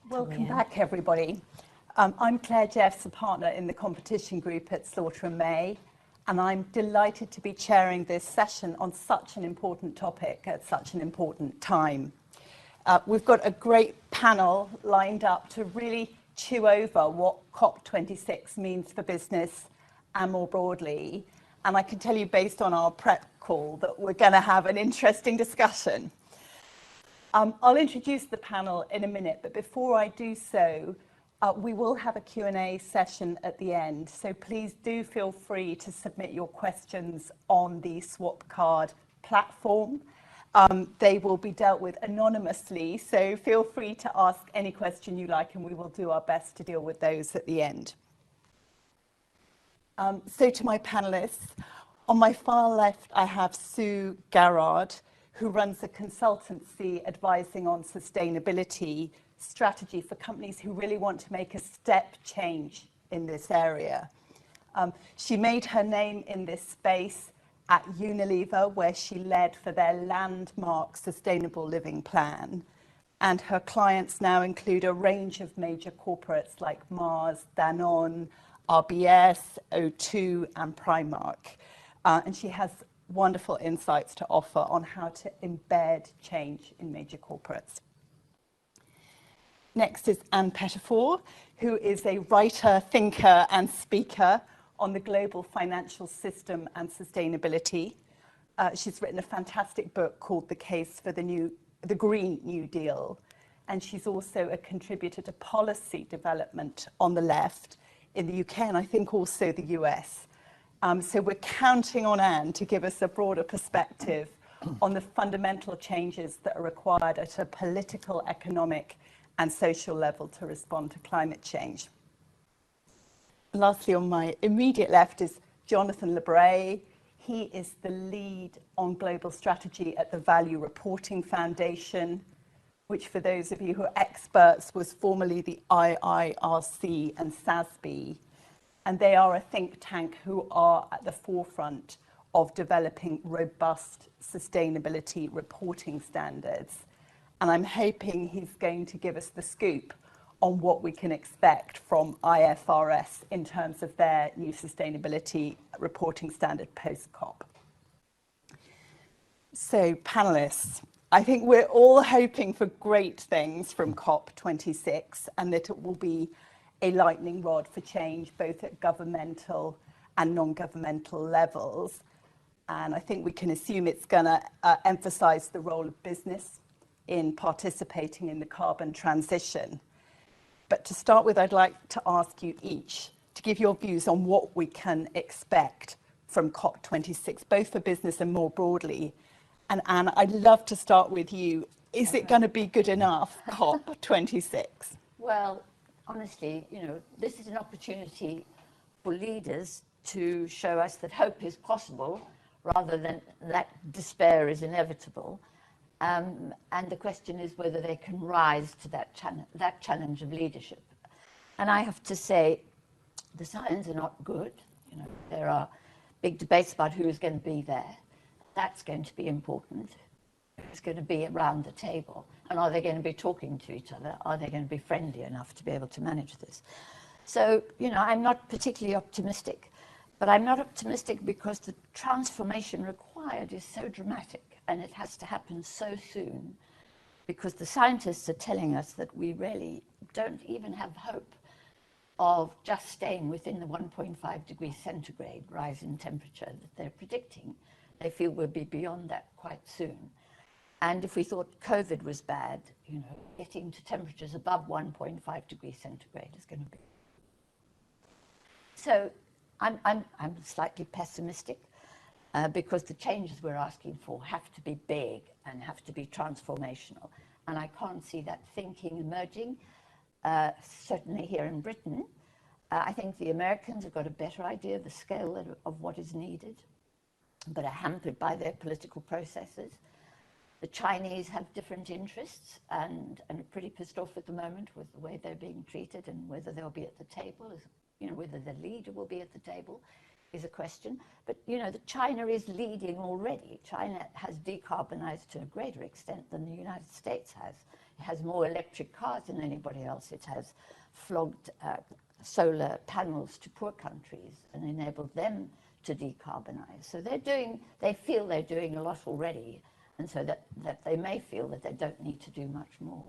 Welcome back, everybody. I'm Claire Jeffs, a partner in the competition group at Slaughter & May, and I'm delighted to be chairing this session on such an important topic at such an important time. We've got a great panel lined up to really chew over what COP26 means for business and more broadly. And I can tell you, based on our prep call, that we're going to have an interesting discussion. I'll introduce the panel in a minute, but before I do so, we will have a Q&A session at the end. So please do feel free to submit your questions on the Swapcard platform. They will be dealt with anonymously, so feel free to ask any question you like, and we will do our best to deal with those at the end. So to my panelists, on my far left, I have Sue Garrard, who runs a consultancy advising on sustainability strategy for companies who really want to make a step change in this area. She made her name in this space at Unilever, where she led for their landmark sustainable living plan. And her clients now include a range of major corporates like Mars, Danone, RBS, O2, and Primark. And she has wonderful insights to offer on how to embed change in major corporates. Next is Anne Pettifor, who is a writer, thinker, and speaker on the global financial system and sustainability. She's written a fantastic book called The Case for the Green New Deal, and she's also a contributor to policy development on the left in the UK and I think also the US. So we're counting on Anne to give us a broader perspective on the fundamental changes that are required at a political, economic, and social level to respond to climate change. Lastly, on my immediate left is Jonathan Lebray. He is the lead on global strategy at the Value Reporting Foundation, which, for those of you who are experts, was formerly the IIRC and SASB. And they are a think tank who are at the forefront of developing robust sustainability reporting standards. And I'm hoping he's going to give us the scoop on what we can expect from IFRS in terms of their new sustainability reporting standard post-COP. So, panelists, I think we're all hoping for great things from COP26 and that it will be a lightning rod for change, both at governmental and non-governmental levels. And I think we can assume it's going to emphasize the role of business in participating in the carbon transition. But to start with, I'd like to ask you each to give your views on what we can expect from COP26, both for business and more broadly. And Anne, I'd love to start with you. Is it going to be good enough, COP26? Well, honestly, this is an opportunity for leaders to show us that hope is possible rather than that despair is inevitable. And the question is whether they can rise to that challenge of leadership. And I have to say, the signs are not good. There are big debates about who is going to be there. That's going to be important. Who's going to be around the table? And are they going to be talking to each other? Are they going to be friendly enough to be able to manage this? So, I'm not particularly optimistic, but I'm not optimistic because the transformation required is so dramatic and it has to happen so soon, because the scientists are telling us that we really don't even have hope of just staying within the 1.5 degrees centigrade rise in temperature that they're predicting. They feel we'll be beyond that quite soon. And if we thought COVID was bad, getting to temperatures above 1.5 degrees centigrade is going to be. So I'm slightly pessimistic because the changes we're asking for have to be big and have to be transformational. And I can't see that thinking emerging, certainly here in Britain. I think the Americans have got a better idea of the scale of what is needed, but are hampered by their political processes. The Chinese have different interests and are pretty pissed off at the moment with the way they're being treated and whether they'll be at the table, whether the leader will be at the table is a question. But, China is leading already. China has decarbonized to a greater extent than the United States has. It has more electric cars than anybody else. It has flogged solar panels to poor countries and enabled them to decarbonize. So they feel they're doing a lot already, and so that they may feel that they don't need to do much more.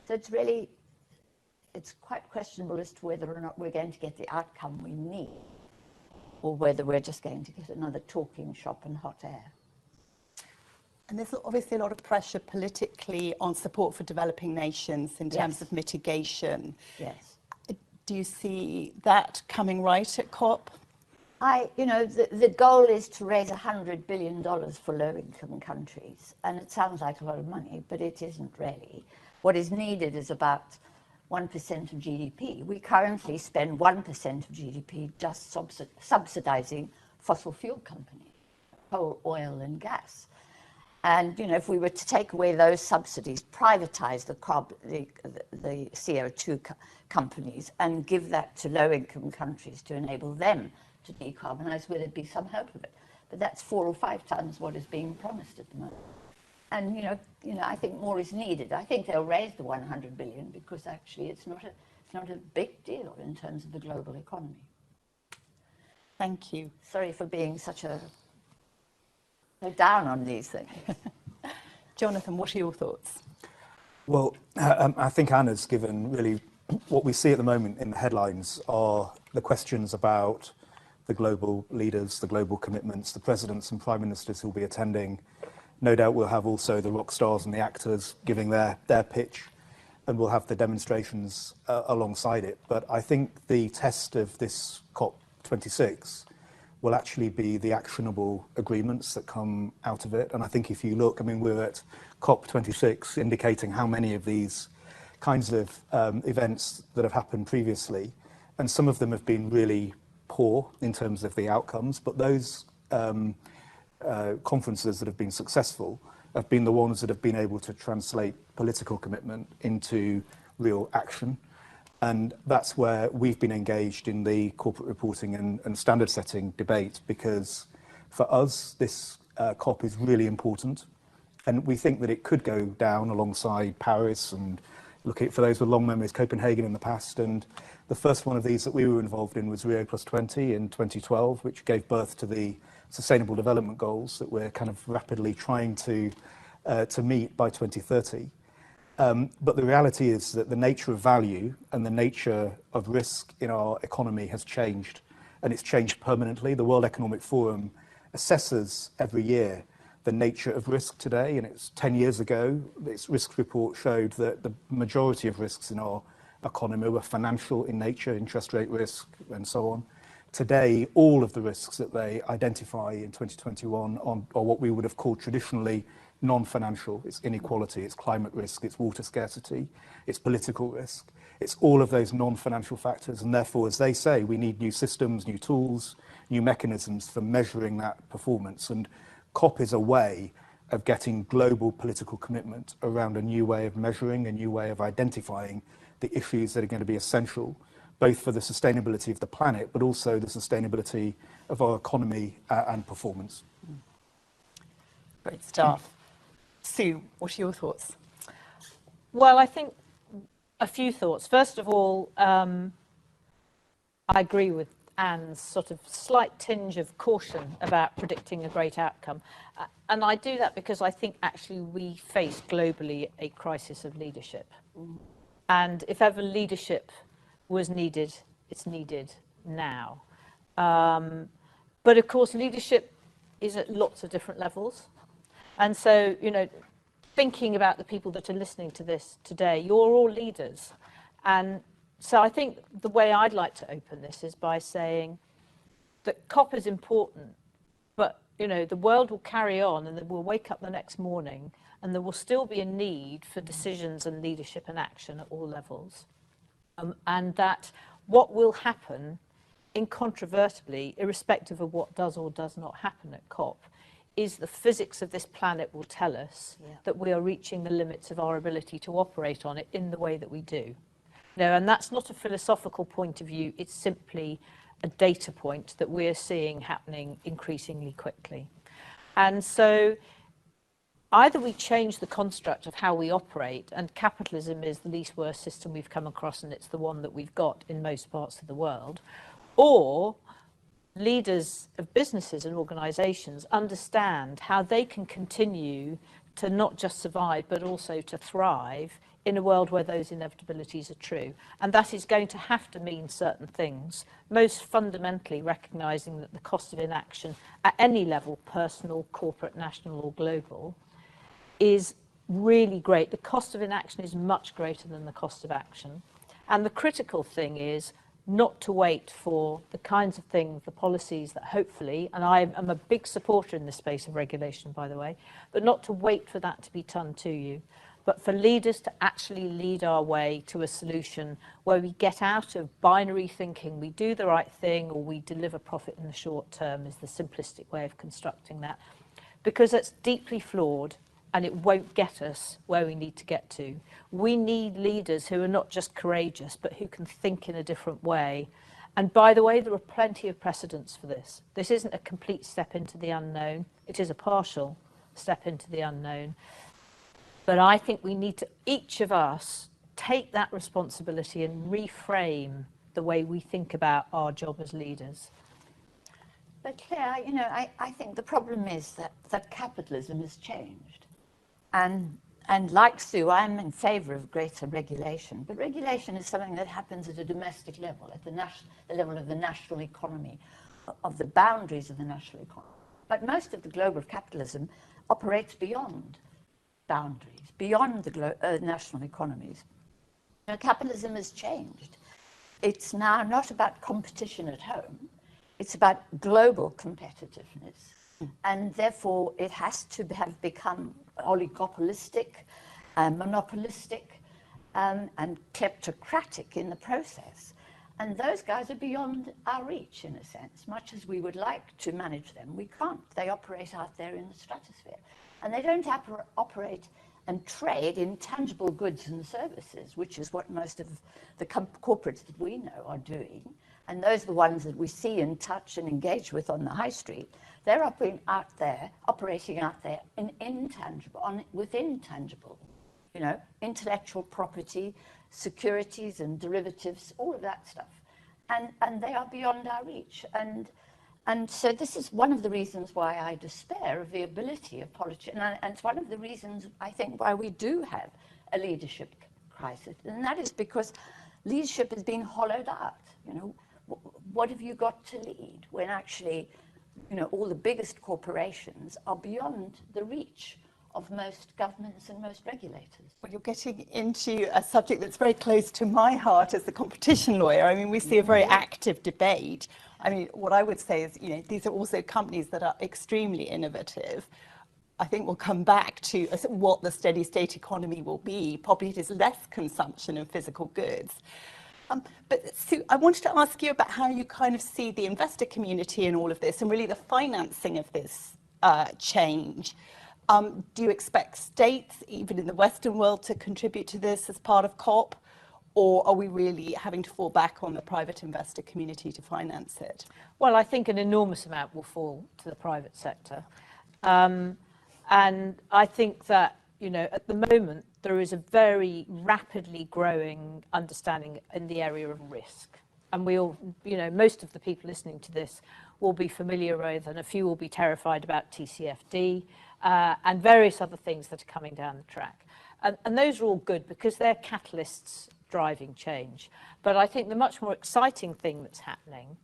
So it's quite questionable as to whether or not we're going to get the outcome we need, or whether we're just going to get another talking shop and hot air. And there's obviously a lot of pressure politically on support for developing nations in terms of mitigation. Yes. Do you see that coming right at COP? The goal is to raise $100 billion for low-income countries, and it sounds like a lot of money, but it isn't really. What is needed is about 1% of GDP. We currently spend 1% of GDP just subsidizing fossil fuel companies, coal, oil, and gas. And if we were to take away those subsidies, privatize the CO2 companies, and give that to low-income countries to enable them to decarbonize, will there be some hope of it? But that's 4 or 5 times what is being promised at the moment. And I think more is needed. I think they'll raise the 100 billion because actually it's not a big deal in terms of the global economy. Thank you. Sorry for being so down on these things. Jonathan, what are your thoughts? Well, I think Anna's given really what we see at the moment in the headlines are the questions about the global leaders, the global commitments, the presidents and prime ministers who will be attending. No doubt we'll have also the rock stars and the actors giving their pitch, and we'll have the demonstrations alongside it. But I think the test of this COP26 will actually be the actionable agreements that come out of it. And I think if you look, we're at COP26 indicating how many of these kinds of events that have happened previously, and some of them have been really poor in terms of the outcomes, but those conferences that have been successful have been the ones that have been able to translate political commitment into real action. And that's where we've been engaged in the corporate reporting and standard setting debate, because for us, this COP is really important. And we think that it could go down alongside Paris and for those with long memories, Copenhagen in the past. And the first one of these that we were involved in was Rio+20 in 2012, which gave birth to the Sustainable Development Goals that we're kind of rapidly trying to meet by 2030. But the reality is that the nature of value and the nature of risk in our economy has changed, and it's changed permanently. The World Economic Forum assesses every year the nature of risk today, and it's 10 years ago, its risk report showed that the majority of risks in our economy were financial in nature, interest rate risk, and so on. Today, all of the risks that they identify in 2021 are what we would have called traditionally non-financial. It's inequality, it's climate risk, it's water scarcity, it's political risk. It's all of those non-financial factors, and therefore, as they say, we need new systems, new tools, new mechanisms for measuring that performance. And COP is a way of getting global political commitment around a new way of measuring, a new way of identifying the issues that are going to be essential, both for the sustainability of the planet, but also the sustainability of our economy and performance. Great stuff. Sue, what are your thoughts? Well, I think a few thoughts. First of all, I agree with Anne's sort of slight tinge of caution about predicting a great outcome. And I do that because I think actually we face globally a crisis of leadership. And if ever leadership was needed, it's needed now. But of course, leadership is at lots of different levels. And so, thinking about the people that are listening to this today, you're all leaders. And so I think the way I'd like to open this is by saying that COP is important, but, the world will carry on, and we'll wake up the next morning and there will still be a need for decisions and leadership and action at all levels. And that what will happen, incontrovertibly, irrespective of what does or does not happen at COP, is the physics of this planet will tell us that we are reaching the limits of our ability to operate on it in the way that we do. And that's not a philosophical point of view, it's simply a data point that we're seeing happening increasingly quickly. And so either we change the construct of how we operate, and capitalism is the least worst system we've come across, and it's the one that we've got in most parts of the world, or leaders of businesses and organizations understand how they can continue to not just survive, but also to thrive in a world where those inevitabilities are true. And that is going to have to mean certain things, most fundamentally recognizing that the cost of inaction at any level, personal, corporate, national, or global, is really great. The cost of inaction is much greater than the cost of action. And the critical thing is not to wait for the kinds of things, the policies that hopefully, and I am a big supporter in this space of regulation, by the way, but not to wait for that to be done to you, but for leaders to actually lead our way to a solution where we get out of binary thinking, we do the right thing or we deliver profit in the short term is the simplistic way of constructing that, because it's deeply flawed and it won't get us where we need to get to. We need leaders who are not just courageous, but who can think in a different way. And by the way, there are plenty of precedents for this. This isn't a complete step into the unknown. It is a partial step into the unknown. But I think we need to, each of us, take that responsibility and reframe the way we think about our job as leaders. But Claire, you know, I think the problem is that capitalism has changed. And like Sue, I'm in favour of greater regulation. But regulation is something that happens at a domestic level, at the level of the national economy, of the boundaries of the national economy. But most of the globe of capitalism operates beyond boundaries, beyond the national economies. You know, capitalism has changed. It's now not about competition at home. It's about global competitiveness. And therefore, it has to have become oligopolistic, monopolistic, and kleptocratic in the process. And those guys are beyond our reach, in a sense. Much as we would like to manage them, we can't. They operate out there in the stratosphere. And they don't operate and trade in tangible goods and services, which is what most of the corporates that we know are doing. And those are the ones that we see and touch and engage with on the high street. They're operating out there in intangible, with intangible, you know, intellectual property, securities and derivatives, all of that stuff. And they are beyond our reach. And so this is one of the reasons why I despair of the ability of politicians, and it's one of the reasons I think why we do have a leadership crisis. And that is because leadership has been hollowed out. You know, what have you got to lead when actually, you know, all the biggest corporations are beyond the reach of most governments and most regulators? Well, you're getting into a subject that's very close to my heart as the competition lawyer. I mean, we see a very active debate. I mean, what I would say is, you know, these are also companies that are extremely innovative. I think we'll come back to what the steady state economy will be. Probably it is less consumption of physical goods. But Sue, I wanted to ask you about how you kind of see the investor community in all of this and really the financing of this change. Do you expect states, even in the Western world, to contribute to this as part of COP? Or are we really having to fall back on the private investor community to finance it? Well, I think an enormous amount will fall to the private sector. And I think that, you know, at the moment, there is a very rapidly growing understanding in the area of risk. And we all, you know, most of the people listening to this will be familiar with, and a few will be terrified about TCFD and various other things that are coming down the track. And those are all good because they're catalysts driving change. But I think the much more exciting thing that's happening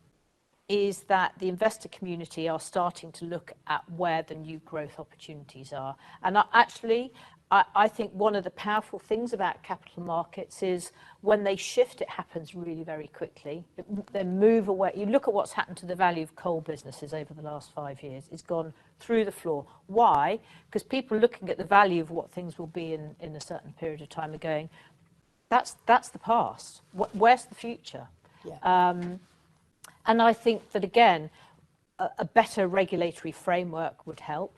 is that the investor community are starting to look at where the new growth opportunities are. And I think one of the powerful things about capital markets is when they shift, it happens really very quickly. They move away. You look at what's happened to the value of coal businesses over the last 5 years. It's gone through the floor. Why? Because people looking at the value of what things will be in a certain period of time are going, that's the past. Where's the future? Yeah. And I think that, again, a better regulatory framework would help.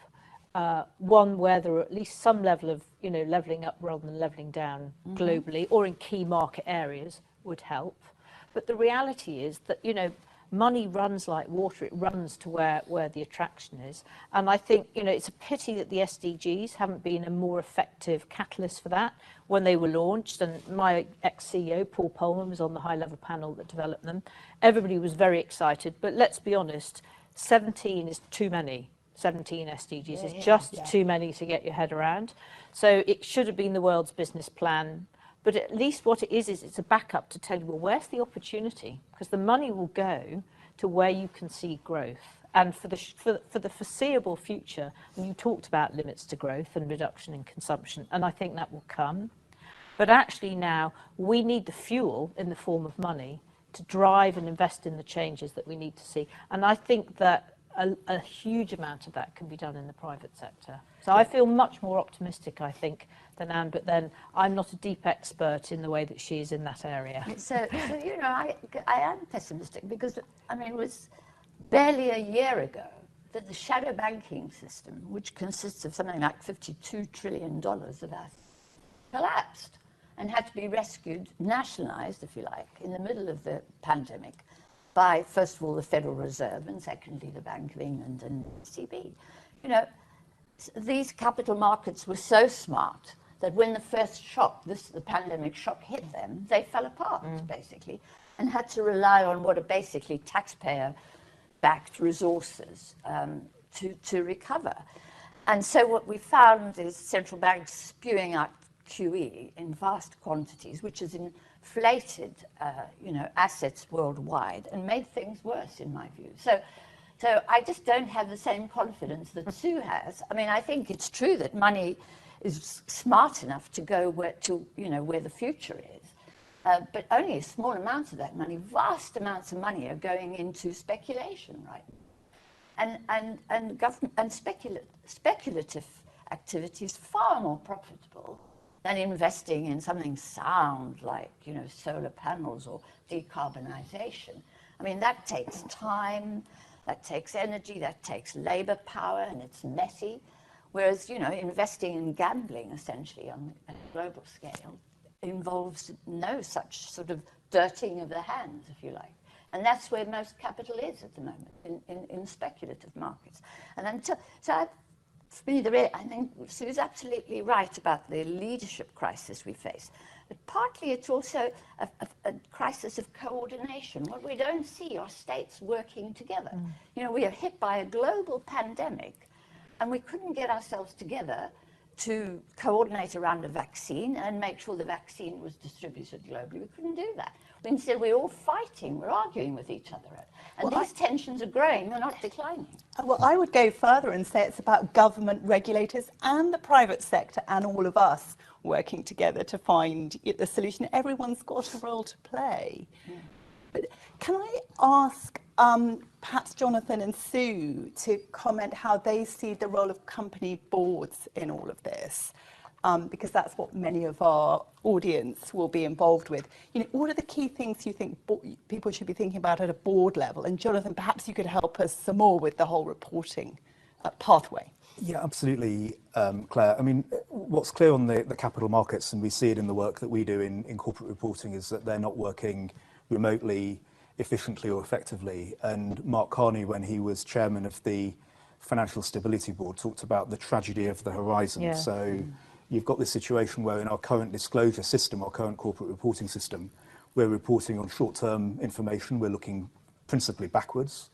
One where there are at least some level of, you know, levelling up rather than levelling down globally or in key market areas would help. But the reality is that, you know, money runs like water. It runs to where the attraction is. And I think, it's a pity that the SDGs haven't been a more effective catalyst for that when they were launched. And my ex-CEO, Paul Polman, was on the high-level panel that developed them. Everybody was very excited. But let's be honest, 17 is too many. 17 SDGs is just too many to get your head around. So it should have been the world's business plan. But at least what it is it's a backup to tell you, well, where's the opportunity? Because the money will go to where you can see growth. And for the foreseeable future, and you talked about limits to growth and reduction in consumption, and I think that will come. But actually now, we need the fuel in the form of money to drive and invest in the changes that we need to see. And I think that a huge amount of that can be done in the private sector. So I feel much more optimistic, I think, than Anne, but then I'm not a deep expert in the way that she is in that area. So I am pessimistic because, it was barely a year ago that the shadow banking system, which consists of something like $52 trillion of assets, collapsed and had to be rescued, nationalized, if you like, in the middle of the pandemic by, first of all, the Federal Reserve and secondly, the Bank of England and ECB. These capital markets were so smart that when the first shock, the pandemic shock hit them, they fell apart, basically, and had to rely on what are basically taxpayer-backed resources to recover. And so what we found is central banks spewing out QE in vast quantities, which has inflated, assets worldwide and made things worse, in my view. So I just don't have the same confidence that Sue has. I think it's true that money is smart enough to go where the future is, but only a small amount of that money, vast amounts of money, are going into speculation, right? And government and speculative activity is far more profitable than investing in something sound like, solar panels or decarbonization. That takes time, that takes energy, that takes labor power, and it's messy. Whereas, investing in gambling, essentially, on a global scale, involves no such sort of dirtying of the hands, if you like. And that's where most capital is at the moment, in speculative markets. And until, for me, I think Sue's absolutely right about the leadership crisis we face. But partly it's also a crisis of coordination. What we don't see are states working together. We are hit by a global pandemic, and we couldn't get ourselves together to coordinate around a vaccine and make sure the vaccine was distributed globally. We couldn't do that. Instead, we're all fighting, we're arguing with each other. And these tensions are growing, they're not declining. Well, I would go further and say it's about government regulators and the private sector and all of us working together to find the solution. Everyone's got a role to play. But can I ask perhaps Jonathan and Sue to comment how they see the role of company boards in all of this? Because that's what many of our audience will be involved with. What are the key things you think people should be thinking about at a board level? And Jonathan, perhaps you could help us some more with the whole reporting pathway. Yeah, absolutely, Claire. What's clear on the capital markets, and we see it in the work that we do in corporate reporting, is that they're not working remotely, efficiently or effectively. And Mark Carney, when he was chairman of the Financial Stability Board, talked about the tragedy of the horizon. Yeah. So you've got this situation where in our current disclosure system, our current corporate reporting system, we're reporting on short-term information. We're looking principally backwards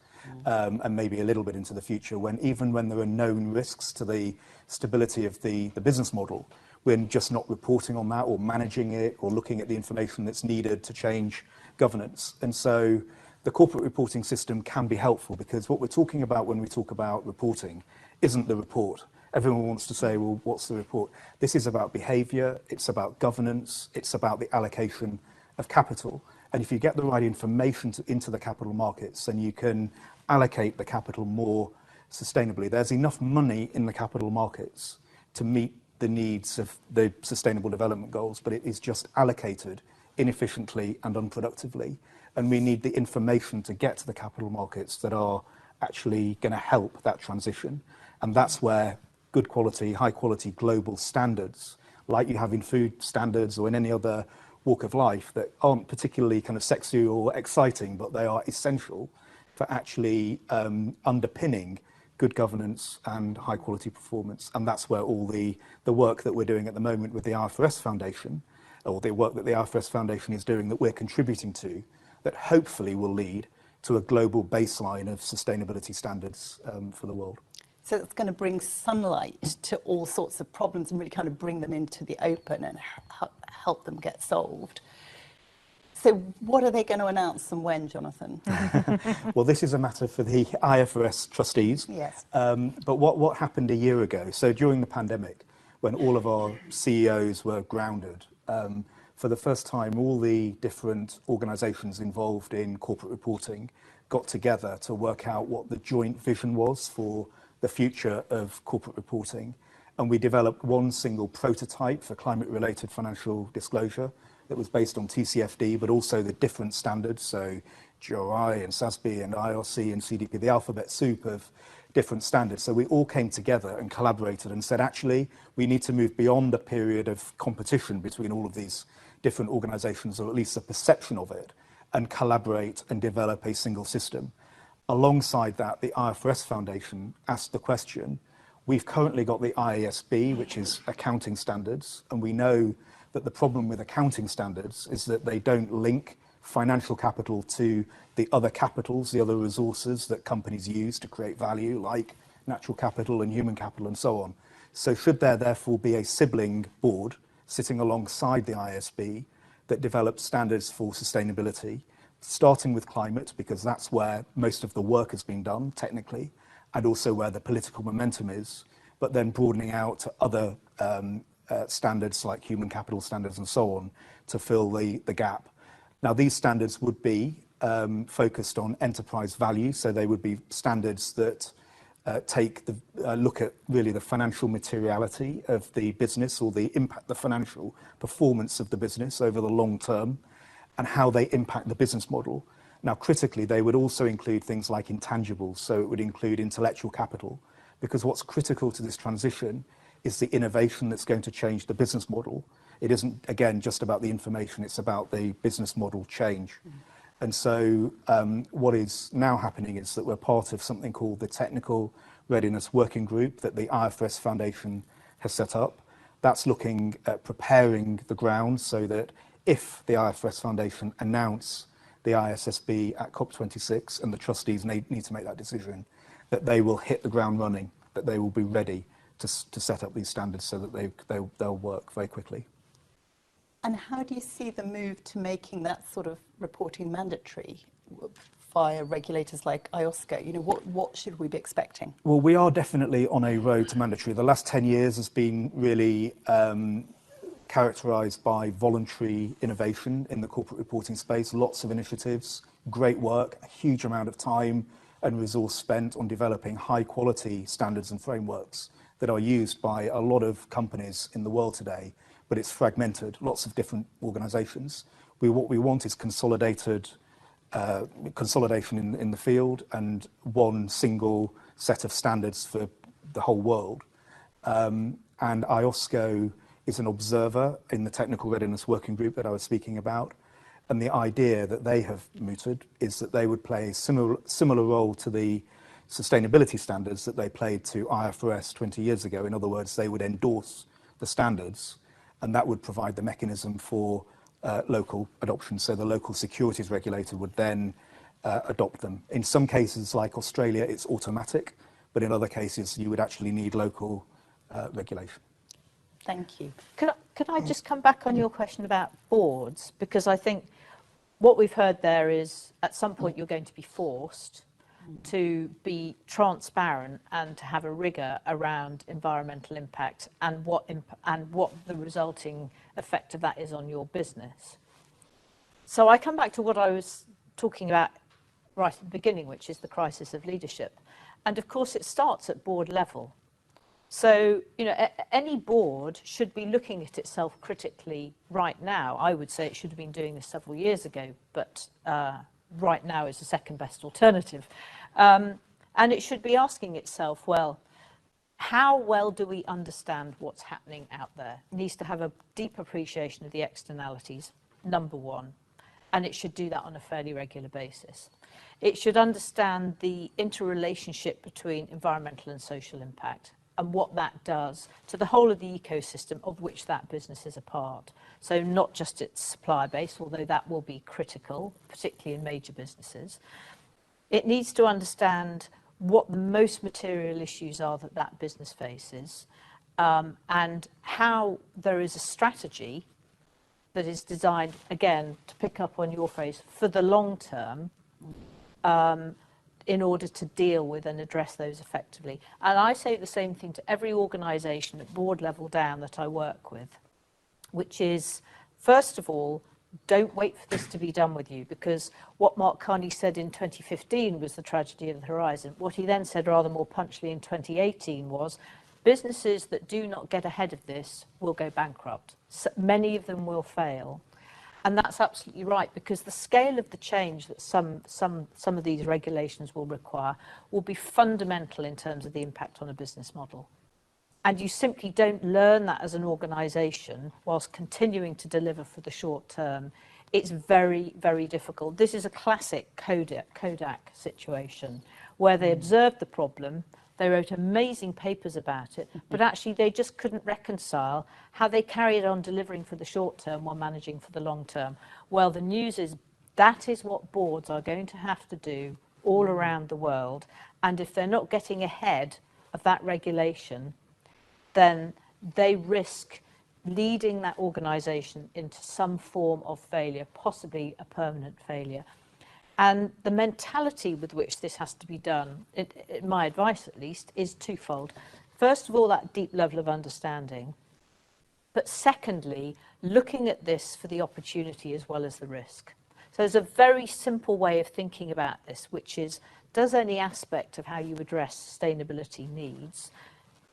and maybe a little bit into the future, even when there are known risks to the stability of the business model, we're just not reporting on that or managing it or looking at the information that's needed to change governance. And so the corporate reporting system can be helpful, because what we're talking about when we talk about reporting isn't the report. Everyone wants to say, well, what's the report? This is about behavior, it's about governance, it's about the allocation of capital. And if you get the right information into the capital markets, then you can allocate the capital more sustainably. There's enough money in the capital markets to meet the needs of the Sustainable Development Goals, but it is just allocated inefficiently and unproductively. And we need the information to get to the capital markets that are actually going to help that transition. And that's where good quality, high quality global standards, like you have in food standards or in any other walk of life, that aren't particularly kind of sexy or exciting, but they are essential for actually underpinning good governance and high quality performance. And that's where all the work that we're doing at the moment with the IFRS Foundation, or the work that the IFRS Foundation is doing that we're contributing to, that hopefully will lead to a global baseline of sustainability standards for the world. So it's going to bring sunlight to all sorts of problems and really kind of bring them into the open and help them get solved. So what are they going to announce and when, Jonathan? Well, this is a matter for the IFRS trustees. Yes. But what happened a year ago, so during the pandemic, when all of our CEOs were grounded, for the first time, all the different organisations involved in corporate reporting got together to work out what the joint vision was for the future of corporate reporting. And we developed one single prototype for climate-related financial disclosure that was based on TCFD, but also the different standards, so GRI and SASB and IRC and CDP, the alphabet soup of different standards. So we all came together and collaborated and said, actually, we need to move beyond a period of competition between all of these different organisations, or at least a perception of it, and collaborate and develop a single system. Alongside that, the IFRS Foundation asked the question, we've currently got the IASB, which is accounting standards, and we know that the problem with accounting standards is that they don't link financial capital to the other capitals, the other resources that companies use to create value, like natural capital and human capital and so on. So should there therefore be a sibling board sitting alongside the IASB that develops standards for sustainability, starting with climate, because that's where most of the work has been done technically, and also where the political momentum is, but then broadening out to other standards like human capital standards and so on to fill the gap. Now, these standards would be focused on enterprise value, so they would be standards that take the look at really the financial materiality of the business, or the impact, the financial performance of the business over the long term, and how they impact the business model. Now, critically, they would also include things like intangibles, so it would include intellectual capital, because what's critical to this transition is the innovation that's going to change the business model. It isn't, again, just about the information, it's about the business model change. And so what is now happening is that we're part of something called the Technical Readiness Working Group that the IFRS Foundation has set up. That's looking at preparing the ground so that if the IFRS Foundation announce the ISSB at COP26 and the trustees need to make that decision, that they will hit the ground running, that they will be ready to set up these standards so that they'll work very quickly. And how do you see the move to making that sort of reporting mandatory via regulators like IOSCO? You know, what should we be expecting? Well, we are definitely on a road to mandatory. The last 10 years has been really characterised by voluntary innovation in the corporate reporting space, lots of initiatives, great work, a huge amount of time and resource spent on developing high quality standards and frameworks that are used by a lot of companies in the world today, but it's fragmented, lots of different organisations. What we want is consolidation in the field and one single set of standards for the whole world. And IOSCO is an observer in the Technical Readiness Working Group that I was speaking about. And the idea that they have mooted is that they would play a similar role to the sustainability standards that they played to IFRS 20 years ago. In other words, they would endorse the standards, and that would provide the mechanism for local adoption. So the local securities regulator would then adopt them. In some cases, like Australia, it's automatic, but in other cases, you would actually need local regulation. Thank you. Could I just come back on your question about boards? Because I think what we've heard there is at some point you're going to be forced to be transparent and to have a rigour around environmental impact and what the resulting effect of that is on your business. So I come back to what I was talking about right at the beginning, which is the crisis of leadership. And of course it starts at board level. So, you know, any board should be looking at itself critically right now. I would say it should have been doing this several years ago, but right now is the second best alternative. And it should be asking itself, well, how well do we understand what's happening out there? It needs to have a deep appreciation of the externalities, number one. and it should do that on a fairly regular basis. It should understand the interrelationship between environmental and social impact and what that does to the whole of the ecosystem of which that business is a part. So not just its supplier base, although that will be critical, particularly in major businesses. It needs to understand what the most material issues are that that business faces, and how there is a strategy that is designed, again, to pick up on your phrase, for the long term, in order to deal with and address those effectively. And I say the same thing to every organisation at board level down that I work with, which is, first of all, don't wait for this to be done with you, because what Mark Carney said in 2015 was the tragedy of the horizon. What he then said rather more punchily in 2018 was, businesses that do not get ahead of this will go bankrupt. So many of them will fail. And that's absolutely right, because the scale of the change that some of these regulations will require will be fundamental in terms of the impact on a business model. And you simply don't learn that as an organisation whilst continuing to deliver for the short term. It's very, very difficult. This is a classic Kodak situation, where they observed the problem, they wrote amazing papers about it, but actually they just couldn't reconcile how they carried on delivering for the short term while managing for the long term. Well, the news is that is what boards are going to have to do all around the world. And if they're not getting ahead of that regulation, then they risk leading that organisation into some form of failure, possibly a permanent failure. And the mentality with which this has to be done, my advice at least, is twofold. First of all, that deep level of understanding. But secondly, looking at this for the opportunity as well as the risk. So there's a very simple way of thinking about this, which is, does any aspect of how you address sustainability needs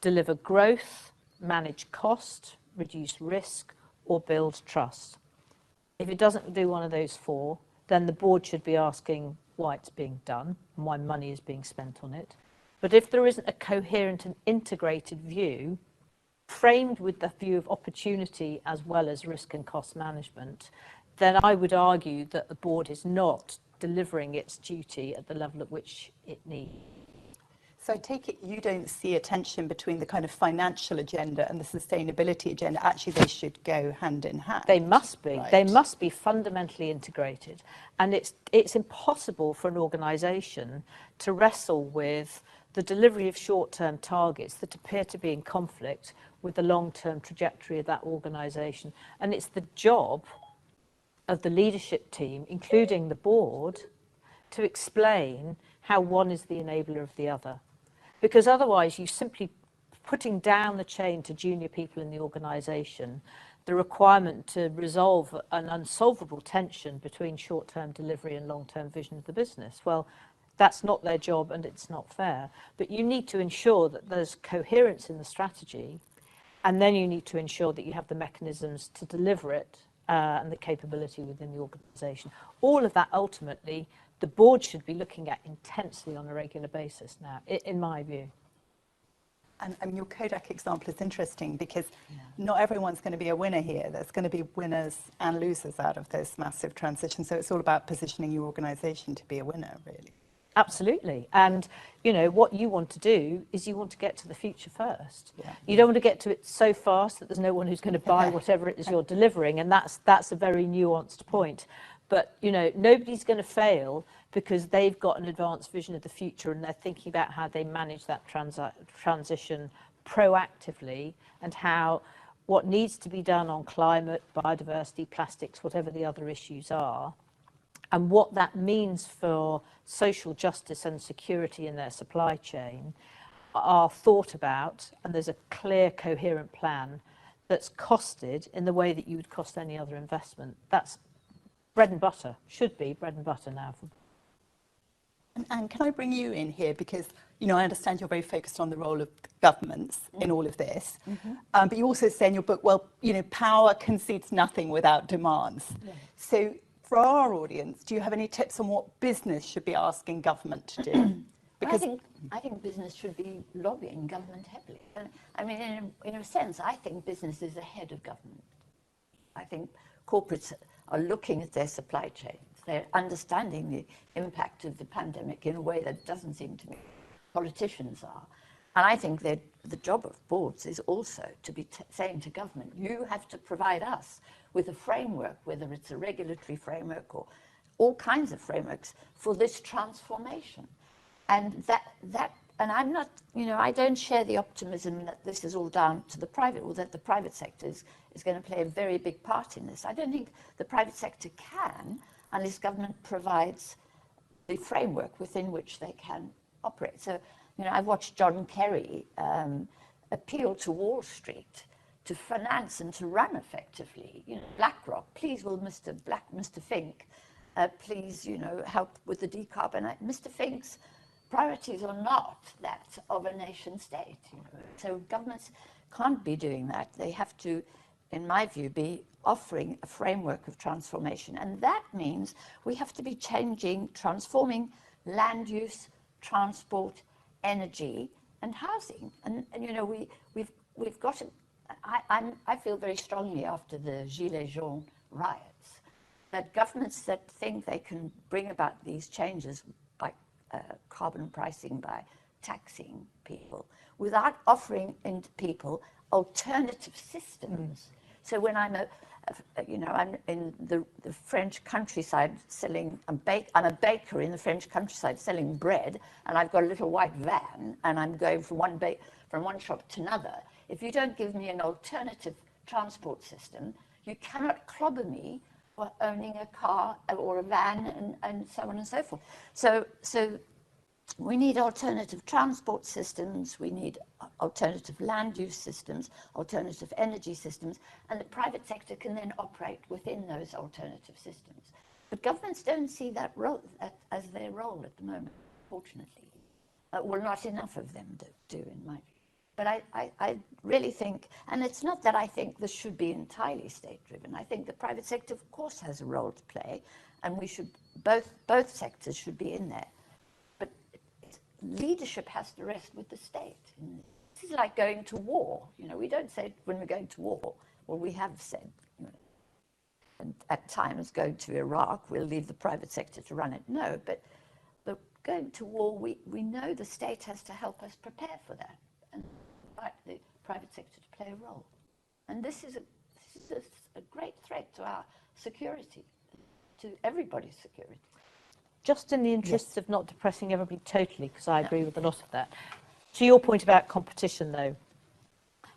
deliver growth, manage cost, reduce risk, or build trust? If it doesn't do one of those four, then the board should be asking why it's being done and why money is being spent on it. But if there isn't a coherent and integrated view, framed with the view of opportunity as well as risk and cost management, then I would argue that the board is not delivering its duty at the level at which it needs. So I take it you don't see a tension between the kind of financial agenda and the sustainability agenda. Actually, they should go hand in hand. They must be. Right. They must be fundamentally integrated. And it's impossible for an organisation to wrestle with the delivery of short-term targets that appear to be in conflict with the long-term trajectory of that organisation. And it's the job of the leadership team, including the board, to explain how one is the enabler of the other. Because otherwise you simply putting down the chain to junior people in the organisation the requirement to resolve an unsolvable tension between short-term delivery and long-term vision of the business. Well, that's not their job and it's not fair. But you need to ensure that there's coherence in the strategy, and then you need to ensure that you have the mechanisms to deliver it and the capability within the organisation. All of that ultimately the board should be looking at intensely on a regular basis now, in my view. And your Kodak example is interesting because not everyone's going to be a winner here. There's going to be winners and losers out of this massive transition. So it's all about positioning your organisation to be a winner, really. Absolutely. And, you know, what you want to do is you want to get to the future first. Yeah. You don't want to get to it so fast that there's no one who's going to buy whatever it is you're delivering. And that's a very nuanced point. But, you know, nobody's going to fail because they've got an advanced vision of the future and they're thinking about how they manage that transition proactively, and how what needs to be done on climate, biodiversity, plastics, whatever the other issues are, and what that means for social justice and security in their supply chain are thought about, and there's a clear, coherent plan that's costed in the way that you would cost any other investment. That's bread and butter, should be bread and butter now. And can I bring you in here? Because, you know, I understand you're very focused on the role of governments in all of this. But you also say in your book, well, you know, power concedes nothing without demands. So for our audience, do you have any tips on what business should be asking government to do? Because I think business should be lobbying government heavily. I mean, in a sense, I think business is ahead of government. I think corporates are looking at their supply chains. They're understanding the impact of the pandemic in a way that doesn't seem to me politicians are. And I think that the job of boards is also to be saying to government, you have to provide us with a framework, whether it's a regulatory framework or all kinds of frameworks for this transformation. And and I'm not, I don't share the optimism that this is all down to the private, or that the private sector is going to play a very big part in this. I don't think the private sector can, unless government provides the framework within which they can operate. So, I've watched John Kerry appeal to Wall Street to finance and to run effectively. BlackRock, please, will Mr. Fink, please, help with the decarbonization. Mr. Fink's priorities are not that of a nation state. So governments can't be doing that. They have to, in my view, be offering a framework of transformation. And that means we have to be transforming land use, transport, energy, and housing. And we've got to, I feel very strongly after the Gilets jaunes riots that governments that think they can bring about these changes by carbon pricing, by taxing people, without offering people alternative systems. So when I'm I'm in the French countryside selling, I'm a baker in the French countryside selling bread, and I've got a little white van, and I'm going from one shop to another. If you don't give me an alternative transport system, you cannot clobber me for owning a car or a van and so on and so forth. So we need alternative transport systems, we need alternative land use systems, alternative energy systems, and the private sector can then operate within those alternative systems. But governments don't see that role as their role at the moment, fortunately. Well, not enough of them do, in my view. But I really think, and it's not that I think this should be entirely state-driven. I think the private sector, of course, has a role to play, and we should, both sectors should be in there. But leadership has to rest with the state. This is like going to war. We don't say when we're going to war, well, we have said, and at times going to Iraq, we'll leave the private sector to run it. No, but going to war, we know the state has to help us prepare for that, and invite the private sector to play a role. And this is a great threat to our security, to everybody's security. Just in the interests of not depressing everybody totally, because I agree with a lot of that. To your point about competition, though,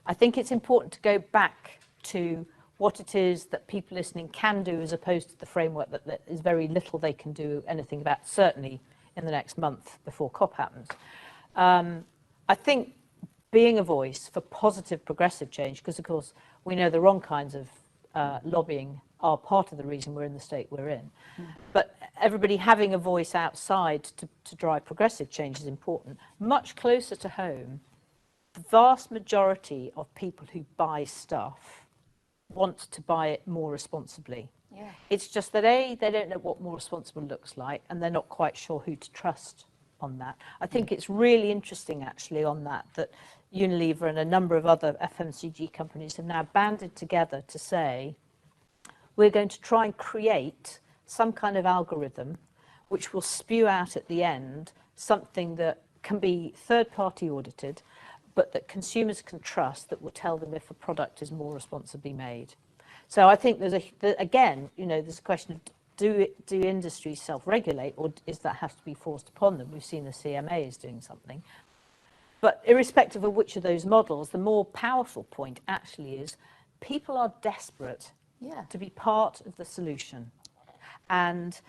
I think it's important to go back to what it is that people listening can do, as opposed to the framework that is very little they can do anything about, certainly in the next month before COP happens. I think being a voice for positive progressive change, because of course we know the wrong kinds of lobbying are part of the reason we're in the state we're in. But everybody having a voice outside to drive progressive change is important. Much closer to home, the vast majority of people who buy stuff want to buy it more responsibly. Yeah. It's just that they don't know what more responsible looks like, and they're not quite sure who to trust on that. I think it's really interesting actually on that Unilever and a number of other FMCG companies have now banded together to say, we're going to try and create some kind of algorithm which will spew out at the end something that can be third-party audited, but that consumers can trust, that will tell them if a product is more responsibly made. So I think there's a question of do industries self-regulate, or is that has to be forced upon them? We've seen the CMA is doing something. But irrespective of which of those models, the more powerful point actually is people are desperate to be part of the solution. And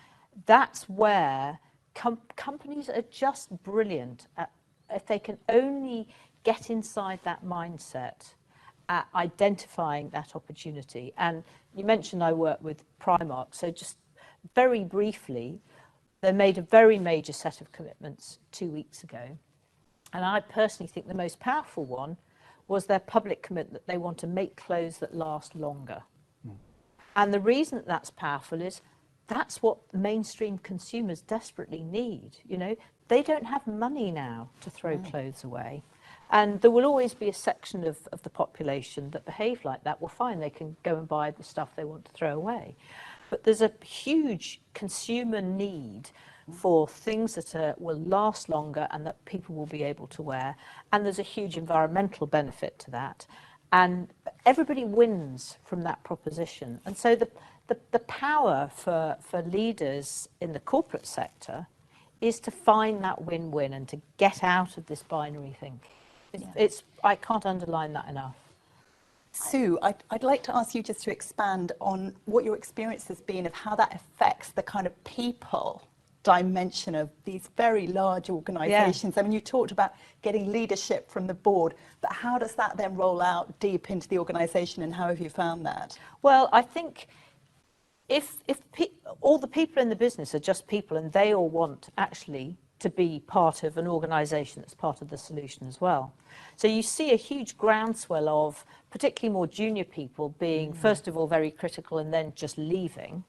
that's where companies are just brilliant at, if they can only get inside that mindset, at identifying that opportunity. And you mentioned I work with Primark, so just very briefly, they made a very major set of commitments 2 weeks ago. And I personally think the most powerful one was their public commitment that they want to make clothes that last longer. And the reason that that's powerful is that's what mainstream consumers desperately need. They don't have money now to throw clothes away. And there will always be a section of the population that behave like that. Well, fine, they can go and buy the stuff they want to throw away. but there's a huge consumer need for things that will last longer and that people will be able to wear. And there's a huge environmental benefit to that. And everybody wins from that proposition. And so the power for leaders in the corporate sector is to find that win-win and to get out of this binary thinking. I can't underline that enough. Sue, I'd like to ask you just to expand on what your experience has been of how that affects the kind of people dimension of these very large organisations. I mean, you talked about getting leadership from the board, but how does that then roll out deep into the organisation, and how have you found that? Well, I think if all the people in the business are just people and they all want actually to be part of an organisation that's part of the solution as well. So you see a huge groundswell of particularly more junior people being, first of all, very critical and then just leaving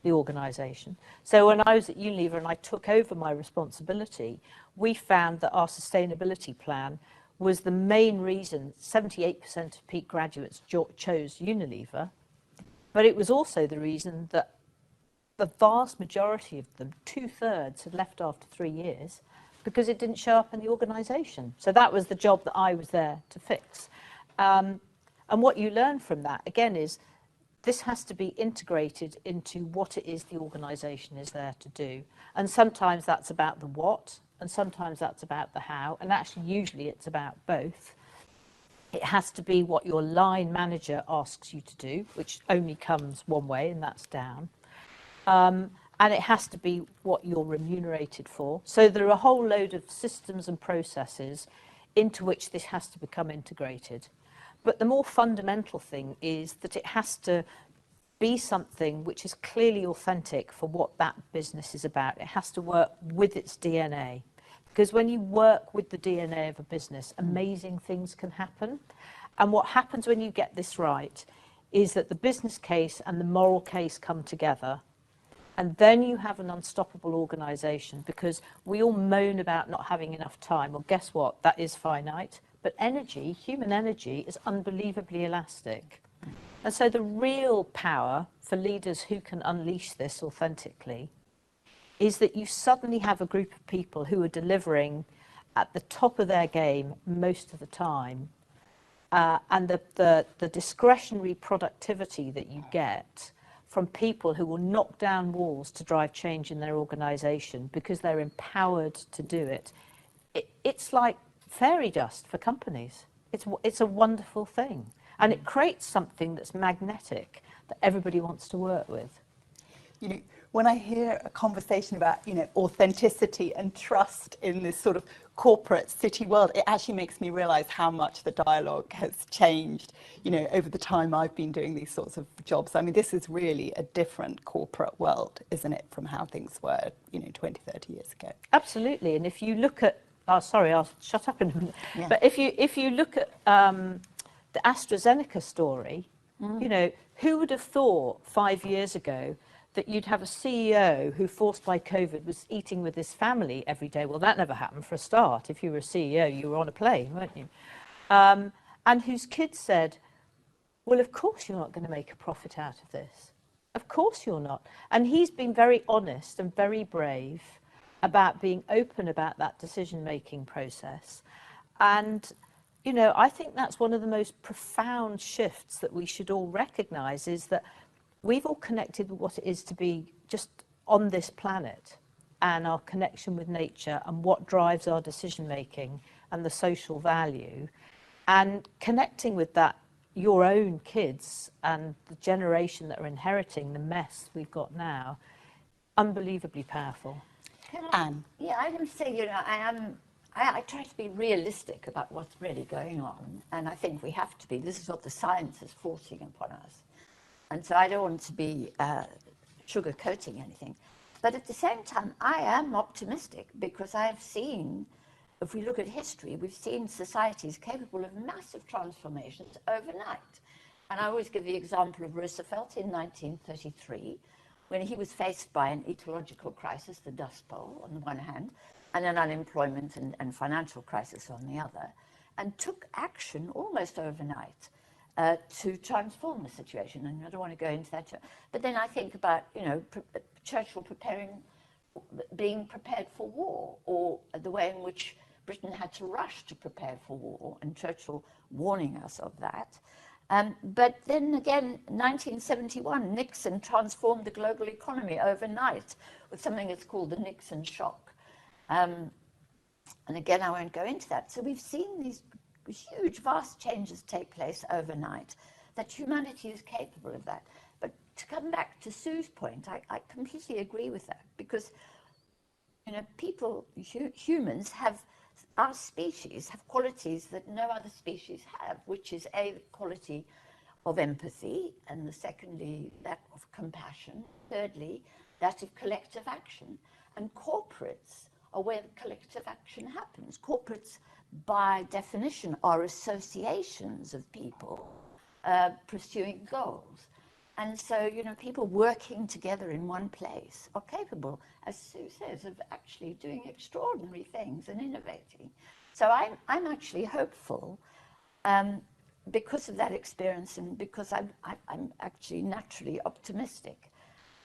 the organisation. So when I was at Unilever and I took over my responsibility, we found that our sustainability plan was the main reason 78% of peak graduates chose Unilever, but it was also the reason that the vast majority of them, 2/3, had left after 3 years because it didn't show up in the organisation. So that was the job that I was there to fix. And what you learn from that, again, is this has to be integrated into what it is the organisation is there to do. And sometimes that's about the what, and sometimes that's about the how, and actually usually it's about both. It has to be what your line manager asks you to do, which only comes one way, and that's down. And it has to be what you're remunerated for. So there are a whole load of systems and processes into which this has to become integrated. But the more fundamental thing is that it has to be something which is clearly authentic for what that business is about. It has to work with its DNA. Because when you work with the DNA of a business, amazing things can happen. And what happens when you get this right is that the business case and the moral case come together. And then you have an unstoppable organisation, because we all moan about not having enough time. Well, guess what? That is finite. But energy, human energy, is unbelievably elastic. And so the real power for leaders who can unleash this authentically is that you suddenly have a group of people who are delivering at the top of their game most of the time. And the discretionary productivity that you get from people who will knock down walls to drive change in their organisation because they're empowered to do it, it's like fairy dust for companies. It's a wonderful thing. And it creates something that's magnetic that everybody wants to work with. You know, when I hear a conversation about, authenticity and trust in this sort of corporate city world, it actually makes me realise how much the dialogue has changed, over the time I've been doing these sorts of jobs. I mean, this is really a different corporate world, isn't it, from how things were, 20, 30 years ago. Absolutely. And if you look at, sorry, I'll shut up in a minute. Yeah. But if you look at the AstraZeneca story, who would have thought 5 years ago that you'd have a CEO who, forced by COVID, was eating with his family every day? Well, that never happened for a start. If you were a CEO, you were on a plane, weren't you? And whose kids said, well, of course you're not going to make a profit out of this. Of course you're not. And he's been very honest and very brave about being open about that decision-making process. And, I think that's one of the most profound shifts that we should all recognise, is that we've all connected with what it is to be just on this planet, and our connection with nature and what drives our decision making and the social value, and connecting with that, your own kids and the generation that are inheriting the mess we've got now, unbelievably powerful. Anne? Yeah, I can say, I try to be realistic about what's really going on, and I think we have to be. This is what the science is forcing upon us. And so I don't want to be sugarcoating anything. But at the same time, I am optimistic, because I have seen, if we look at history, we've seen societies capable of massive transformations overnight. And I always give the example of Roosevelt in 1933, when he was faced by an ecological crisis, the Dust Bowl on the one hand, and an unemployment and financial crisis on the other, and took action almost overnight. to transform the situation. And I don't want to go into that. But then I think about, Churchill being prepared for war, or the way in which Britain had to rush to prepare for war, and Churchill warning us of that. But then again, 1971, Nixon transformed the global economy overnight with something that's called the Nixon shock. And again, I won't go into that. So we've seen these huge, vast changes take place overnight, that humanity is capable of that. But to come back to Sue's point, I completely agree with that, because humans have, our species have qualities that no other species have, which is the quality of empathy, and secondly, that of compassion, thirdly, that of collective action. And corporates are where collective action happens. Corporates, by definition, are associations of people pursuing goals. And so, people working together in one place are capable, as Sue says, of actually doing extraordinary things and innovating. So I'm actually hopeful because of that experience, and because I'm actually naturally optimistic.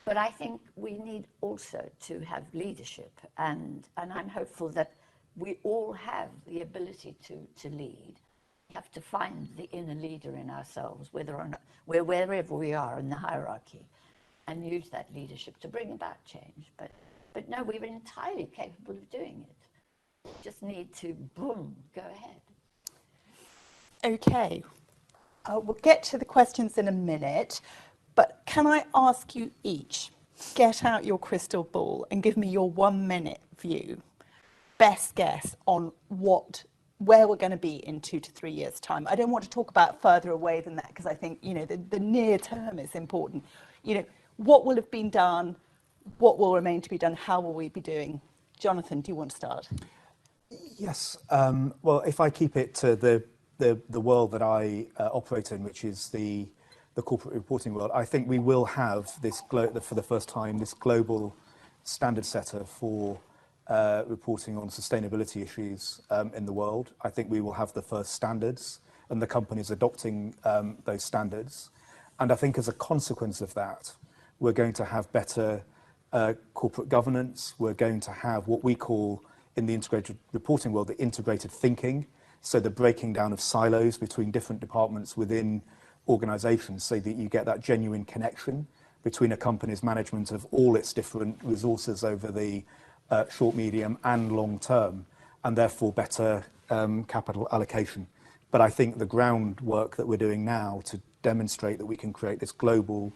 But I think we need also to have leadership, and I'm hopeful that we all have the ability to lead. We have to find the inner leader in ourselves, wherever we are in the hierarchy, and use that leadership to bring about change. But no, we're entirely capable of doing it. We just need to, boom, go ahead. Okay, we'll get to the questions in a minute, but can I ask you each, get out your crystal ball and give me your 1 minute view, best guess on where we're going to be in 2 to 3 years' time. I don't want to talk about further away than that, because I think, the near term is important. What will have been done, what will remain to be done, how will we be doing? Jonathan, do you want to start? Yes. Well, if I keep it to the world that I operate in, which is the corporate reporting world, I think we will have for the first time, this global standard setter for reporting on sustainability issues in the world. I think we will have the first standards, and the companies adopting those standards. And I think as a consequence of that, we're going to have better corporate governance. We're going to have what we call, in the integrated reporting world, the integrated thinking. So the breaking down of silos between different departments within organizations, so that you get that genuine connection between a company's management of all its different resources over the short, medium and long term, and therefore better capital allocation. But I think the groundwork that we're doing now to demonstrate that we can create this global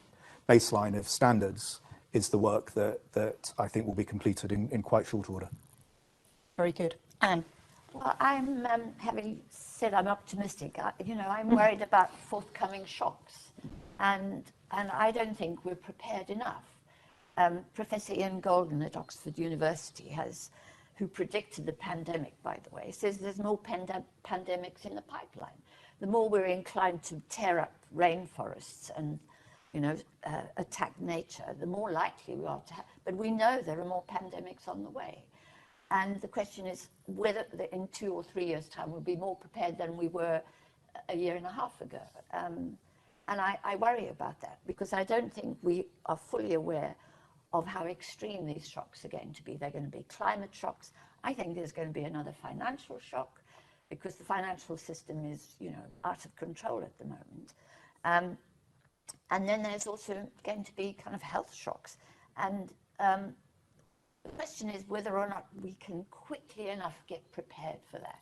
baseline of standards is the work that I think will be completed in quite short order. Very good. Anne? Well, I'm, having said I'm optimistic, I'm worried about forthcoming shocks, and I don't think we're prepared enough. Professor Ian Golden at Oxford University who predicted the pandemic, by the way, says there's more pandemics in the pipeline. The more we're inclined to tear up rainforests and, attack nature, the more likely we are to have. But we know there are more pandemics on the way. And the question is whether in 2 or 3 years' time we'll be more prepared than we were a year and a half ago. And I worry about that, because I don't think we are fully aware of how extreme these shocks are going to be. They're going to be climate shocks. I think there's going to be another financial shock, because the financial system is, out of control at the moment. And then there's also going to be kind of health shocks. And the question is whether or not we can quickly enough get prepared for that.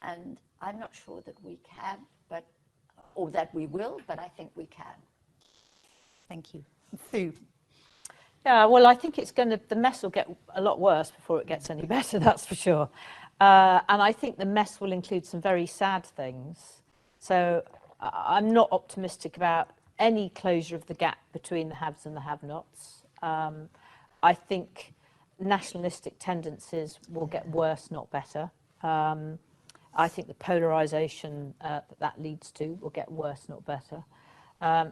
And I'm not sure that we can, or that we will, but I think we can. Thank you. Sue? Yeah, well, I think the mess will get a lot worse before it gets any better, that's for sure. And I think the mess will include some very sad things. So I'm not optimistic about any closure of the gap between the haves and the have-nots. I think nationalistic tendencies will get worse, not better. I think the polarisation that leads to will get worse, not better.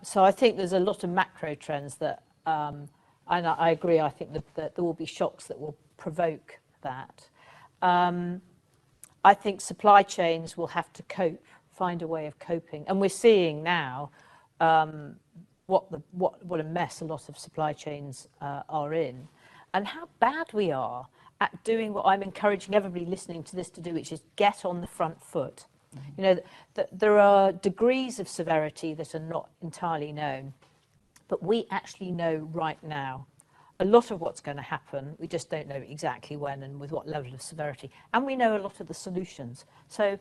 So I think there's a lot of macro trends that, and I agree, I think that there will be shocks that will provoke that. I think supply chains will have to cope find a way of coping. And we're seeing now what a mess a lot of supply chains are in, and how bad we are at doing what I'm encouraging everybody listening to this to do, which is get on the front foot. You know, there are degrees of severity that are not entirely known, but we actually know right now a lot of what's going to happen. We just don't know exactly when and with what level of severity. And we know a lot of the solutions. So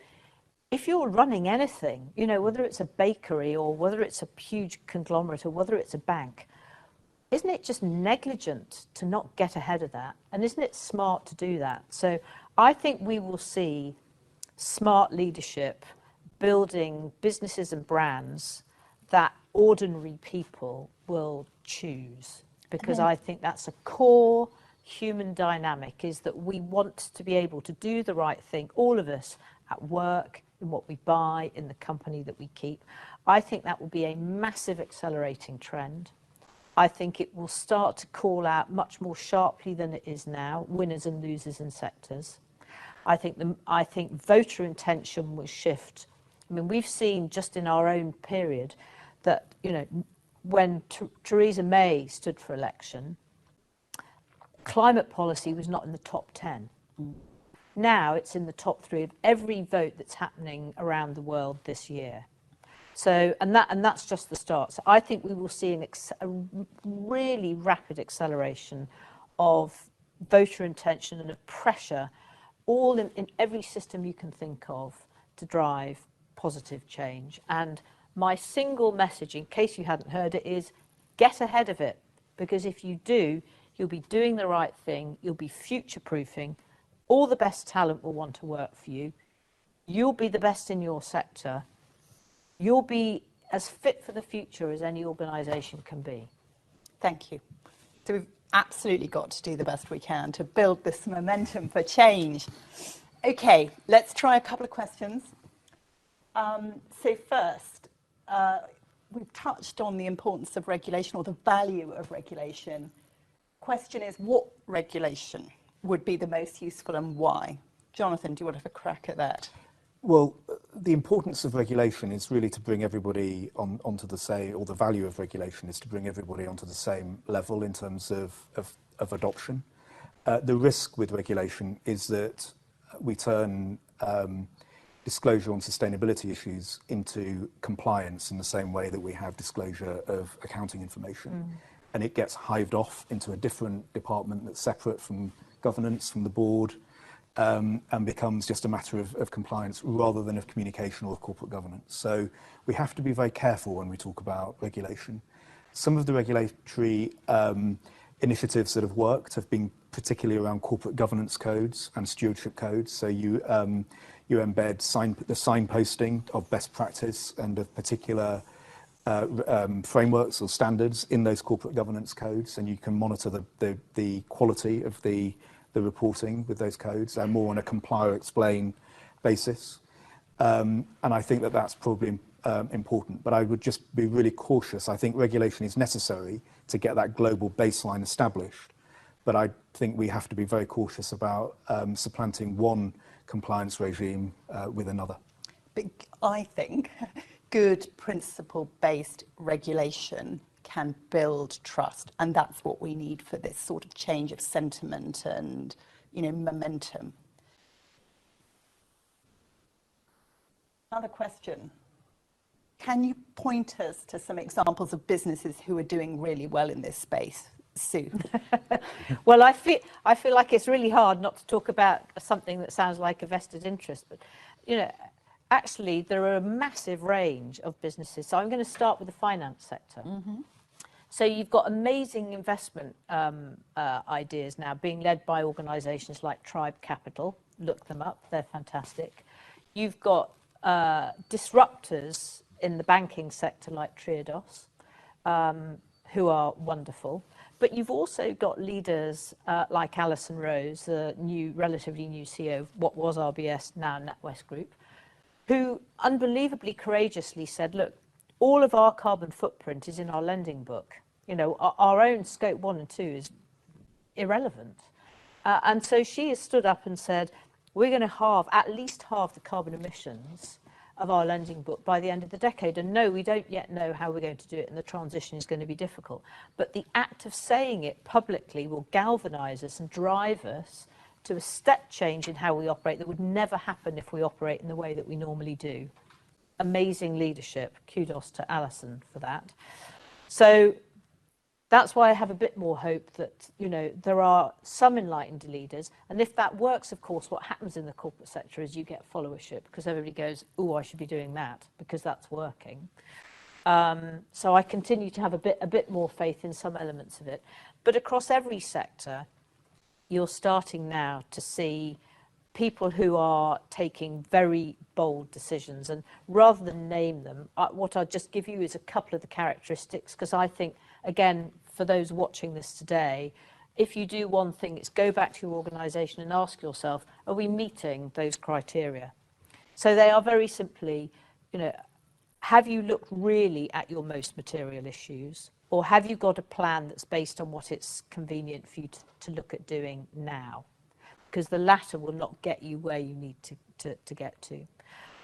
if you're running anything, you know, whether it's a bakery or whether it's a huge conglomerate or whether it's a bank, isn't it just negligent to not get ahead of that? And isn't it smart to do that? So I think we will see smart leadership building businesses and brands that ordinary people will choose, because I think that's a core human dynamic, is that we want to be able to do the right thing, all of us, at work, in what we buy, in the company that we keep. I think that will be a massive accelerating trend. I think it will start to call out much more sharply than it is now, winners and losers in sectors. I think voter intention will shift. I mean, we've seen just in our own period that, you know, when Theresa May stood for election, climate policy was not in the top 10. Now it's in the top 3 of every vote that's happening around the world this year. So, and that's just the start. So I think we will see a really rapid acceleration of voter intention and of pressure, all in every system you can think of, to drive positive change. And my single message, in case you hadn't heard it, is get ahead of it. Because if you do, you'll be doing the right thing, you'll be future-proofing, all the best talent will want to work for you, you'll be the best in your sector, you'll be as fit for the future as any organisation can be. Thank you. So we've absolutely got to do the best we can to build this momentum for change. Okay, let's try a couple of questions. So first, we've touched on the importance of regulation, or the value of regulation. Question is, what regulation would be the most useful and why? Jonathan, do you want to have a crack at that? Well, the importance of regulation is really to bring everybody onto the same, or the value of regulation is to bring everybody onto the same level in terms of adoption. The risk with regulation is that we turn disclosure on sustainability issues into compliance in the same way that we have disclosure of accounting information. And it gets hived off into a different department that's separate from governance, from the board, and becomes just a matter of compliance rather than of communication or of corporate governance. So we have to be very careful when we talk about regulation. Some of the regulatory initiatives that have worked have been particularly around corporate governance codes and stewardship codes. So you embed the signposting of best practice and of particular frameworks or standards in those corporate governance codes, and you can monitor the quality of the reporting with those codes, and more on a comply or explain basis. And I think that that's probably important, but I would just be really cautious. I think regulation is necessary to get that global baseline established, but I think we have to be very cautious about supplanting one compliance regime with another. But I think good principle-based regulation can build trust, and that's what we need for this sort of change of sentiment and, you know, momentum. Another question. Can you point us to some examples of businesses who are doing really well in this space? Sue. Well, I feel like it's really hard not to talk about something that sounds like a vested interest, but, you know, actually there are a massive range of businesses. So I'm going to start with the finance sector. So you've got amazing investment ideas now being led by organisations like Tribe Capital. Look them up, they're fantastic. You've got disruptors in the banking sector like Triodos, who are wonderful. But you've also got leaders like Alison Rose, the relatively new CEO of what was RBS, now NatWest Group, who unbelievably courageously said, look, all of our carbon footprint is in our lending book. You know, our own scope 1 and 2 is irrelevant. And so she has stood up and said, we're going to at least halve the carbon emissions of our lending book by the end of the decade. And no, we don't yet know how we're going to do it, and the transition is going to be difficult. But the act of saying it publicly will galvanise us and drive us to a step change in how we operate that would never happen if we operate in the way that we normally do. Amazing leadership. Kudos to Alison for that. So that's why I have a bit more hope that, you know, there are some enlightened leaders. And if that works, of course, what happens in the corporate sector is you get followership because everybody goes, oh, I should be doing that because that's working. So I continue to have a bit more faith in some elements of it. But across every sector, you're starting now to see people who are taking very bold decisions. And rather than name them, what I'll just give you is a couple of the characteristics, because I think, again, for those watching this today, if you do one thing, it's go back to your organisation and ask yourself, are we meeting those criteria? So they are very simply, you know, have you looked really at your most material issues? Or have you got a plan that's based on what it's convenient for you to look at doing now? Because the latter will not get you where you need to get to.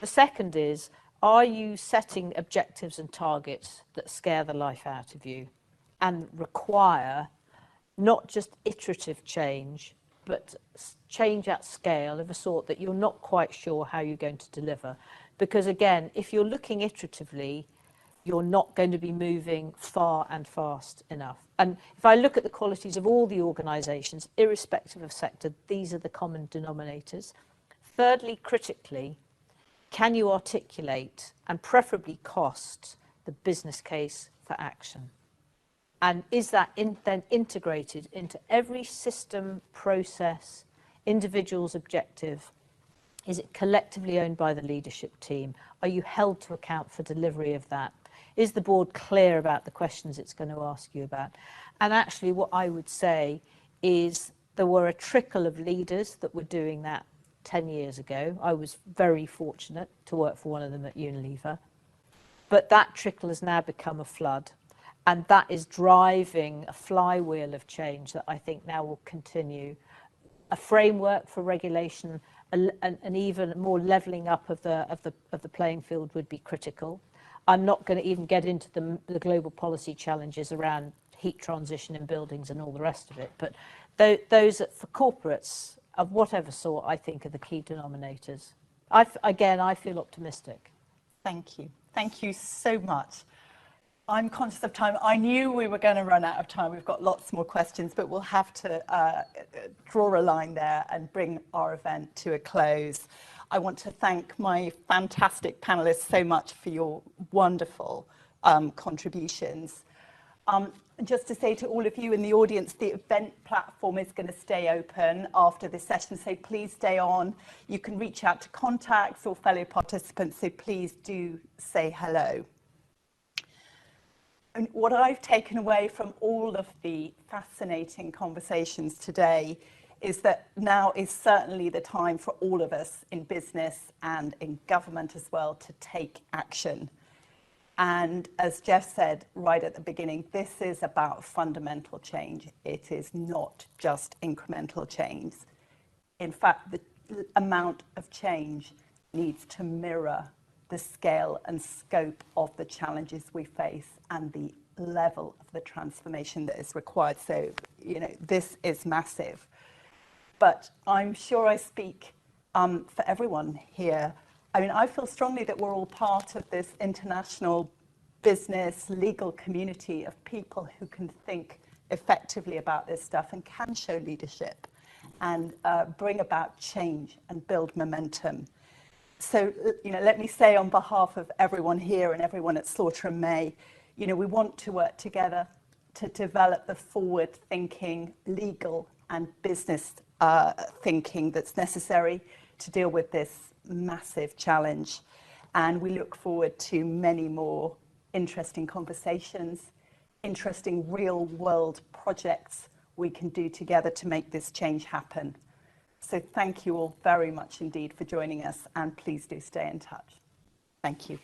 The second is, are you setting objectives and targets that scare the life out of you and require not just iterative change, but change at scale of a sort that you're not quite sure how you're going to deliver? Because again, if you're looking iteratively, you're not going to be moving far and fast enough. And if I look at the qualities of all the organisations, irrespective of sector, these are the common denominators. Thirdly, critically, can you articulate and preferably cost the business case for action? And is that then integrated into every system, process, individual's objective? Is it collectively owned by the leadership team? Are you held to account for delivery of that? Is the board clear about the questions it's going to ask you about? And actually what I would say is there were a trickle of leaders that were doing that 10 years ago. I was very fortunate to work for one of them at Unilever. But that trickle has now become a flood. And that is driving a flywheel of change that I think now will continue. A framework for regulation, an even more levelling up of the playing field would be critical. I'm not going to even get into the global policy challenges around heat transition in buildings and all the rest of it. But those for corporates of whatever sort, I think, are the key denominators. Again, I feel optimistic. Thank you. Thank you so much. I'm conscious of time. I knew we were going to run out of time. We've got lots more questions, but we'll have to draw a line there and bring our event to a close. I want to thank my fantastic panelists so much for your wonderful contributions. Just to say to all of you in the audience, the event platform is going to stay open after this session, so please stay on. You can reach out to contacts or fellow participants, so please do say hello. And what I've taken away from all of the fascinating conversations today is that now is certainly the time for all of us in business and in government as well to take action. And as Jeff said right at the beginning, this is about fundamental change. It is not just incremental change. In fact, the amount of change needs to mirror the scale and scope of the challenges we face and the level of the transformation that is required. So, you know, this is massive. But I'm sure I speak for everyone here. I mean, I feel strongly that we're all part of this international business, legal community of people who can think effectively about this stuff and can show leadership and bring about change and build momentum. So, you know, let me say on behalf of everyone here and everyone at Slaughter and May, you know, we want to work together to develop the forward-thinking legal and business thinking that's necessary to deal with this massive challenge. And we look forward to many more interesting conversations, interesting real-world projects we can do together to make this change happen. So thank you all very much indeed for joining us, and please do stay in touch. Thank you.